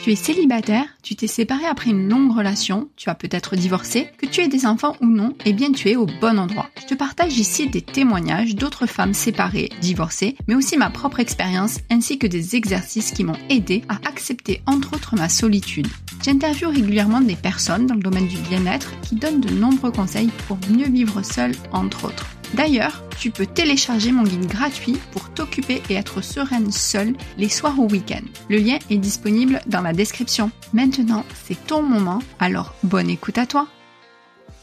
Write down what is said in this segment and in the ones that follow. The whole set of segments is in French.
Tu es célibataire, tu t'es séparé après une longue relation, tu as peut-être divorcé, que tu aies des enfants ou non, eh bien tu es au bon endroit. Je te partage ici des témoignages d'autres femmes séparées, divorcées, mais aussi ma propre expérience ainsi que des exercices qui m'ont aidé à accepter entre autres ma solitude. J'interviewe régulièrement des personnes dans le domaine du bien-être qui donnent de nombreux conseils pour mieux vivre seule entre autres. D'ailleurs, tu peux télécharger mon guide gratuit pour t'occuper et être sereine seule les soirs ou week-end. Le lien est disponible dans la description. Maintenant, c'est ton moment, alors bonne écoute à toi.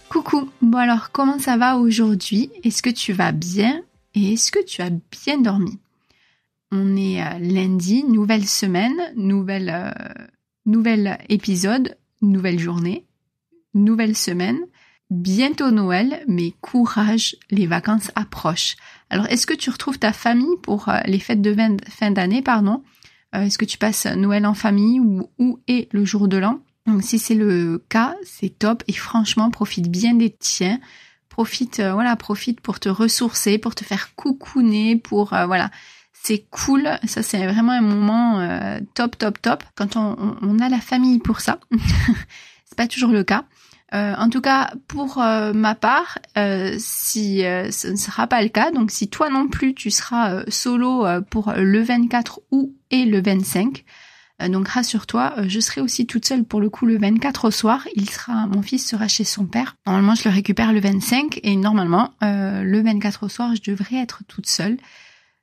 Coucou, bon alors comment ça va aujourd'hui? Est-ce que tu vas bien et est-ce que tu as bien dormi? On est lundi, nouvelle semaine, nouvel épisode, nouvelle journée, nouvelle semaine. Bientôt Noël, mais courage, les vacances approchent. Alors, est-ce que tu retrouves ta famille pour les fêtes de fin d'année, Est-ce que tu passes Noël en famille ou où est le jour de l'an? Donc, si c'est le cas, c'est top et franchement, profite bien des tiens. Profite pour te ressourcer, pour te faire coucouner, c'est cool. Ça, c'est vraiment un moment top. Quand on a la famille pour ça. C'est pas toujours le cas. En tout cas, pour ma part, si ce ne sera pas le cas, donc si toi non plus tu seras solo pour le 24 août et le 25, donc rassure-toi, je serai aussi toute seule pour le coup le 24 au soir. Mon fils sera chez son père. Normalement, je le récupère le 25 et normalement, le 24 au soir, je devrais être toute seule.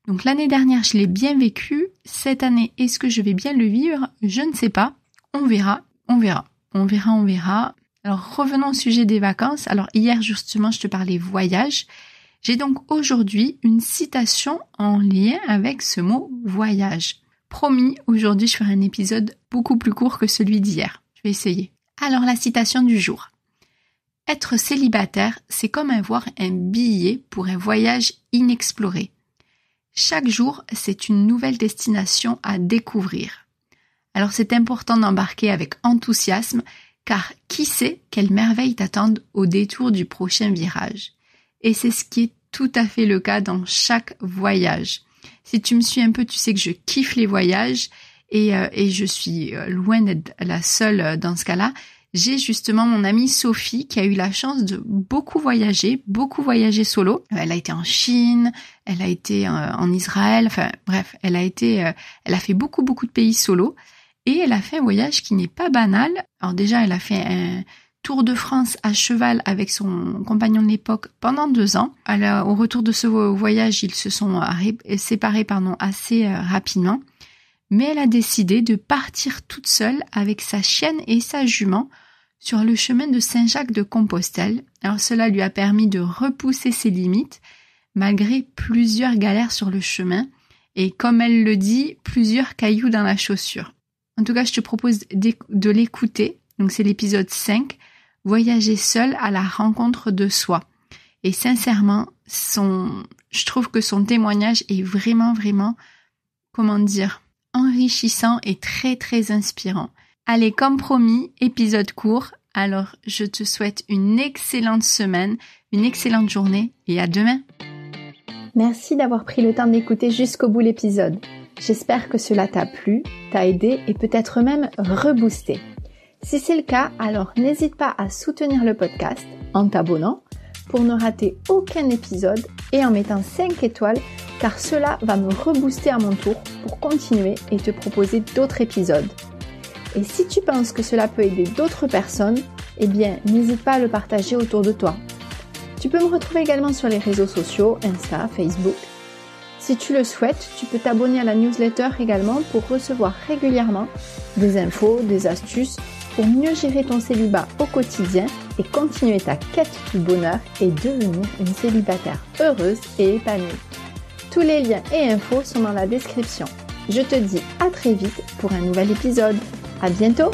Donc l'année dernière, je l'ai bien vécu. Cette année, est-ce que je vais bien le vivre? Je ne sais pas. On verra. Alors revenons au sujet des vacances. Alors hier justement je te parlais voyage. J'ai donc aujourd'hui une citation en lien avec ce mot voyage. Promis, aujourd'hui je ferai un épisode beaucoup plus court que celui d'hier. Je vais essayer. Alors la citation du jour. Être célibataire, c'est comme avoir un billet pour un voyage inexploré. Chaque jour, c'est une nouvelle destination à découvrir. Alors c'est important d'embarquer avec enthousiasme car qui sait quelles merveilles t'attendent au détour du prochain virage. Et c'est ce qui est tout à fait le cas dans chaque voyage. Si tu me suis un peu, tu sais que je kiffe les voyages et je suis loin d'être la seule dans ce cas-là. J'ai justement mon amie Sophie qui a eu la chance de beaucoup voyager solo. Elle a été en Chine, elle a été en Israël, enfin bref, elle a fait beaucoup de pays solo. Et elle a fait un voyage qui n'est pas banal. Alors déjà, elle a fait un tour de France à cheval avec son compagnon de l'époque pendant 2 ans. Au retour de ce voyage, ils se sont séparés assez rapidement. Mais elle a décidé de partir toute seule avec sa chienne et sa jument sur le chemin de Saint-Jacques-de-Compostelle. Alors cela lui a permis de repousser ses limites malgré plusieurs galères sur le chemin et comme elle le dit, plusieurs cailloux dans la chaussure. En tout cas, je te propose de l'écouter. Donc, c'est l'épisode 5, Voyager seul à la rencontre de soi. Et sincèrement, je trouve que son témoignage est vraiment, enrichissant et très inspirant. Allez, comme promis, épisode court. Alors, je te souhaite une excellente semaine, une excellente journée et à demain. Merci d'avoir pris le temps d'écouter jusqu'au bout l'épisode. J'espère que cela t'a plu, t'a aidé et peut-être même reboosté. Si c'est le cas, alors n'hésite pas à soutenir le podcast en t'abonnant pour ne rater aucun épisode et en mettant 5 étoiles car cela va me rebooster à mon tour pour continuer et te proposer d'autres épisodes. Et si tu penses que cela peut aider d'autres personnes, eh bien n'hésite pas à le partager autour de toi. Tu peux me retrouver également sur les réseaux sociaux, Insta, Facebook. Si tu le souhaites, tu peux t'abonner à la newsletter également pour recevoir régulièrement des infos, des astuces pour mieux gérer ton célibat au quotidien et continuer ta quête du bonheur et devenir une célibataire heureuse et épanouie. Tous les liens et infos sont dans la description. Je te dis à très vite pour un nouvel épisode. À bientôt!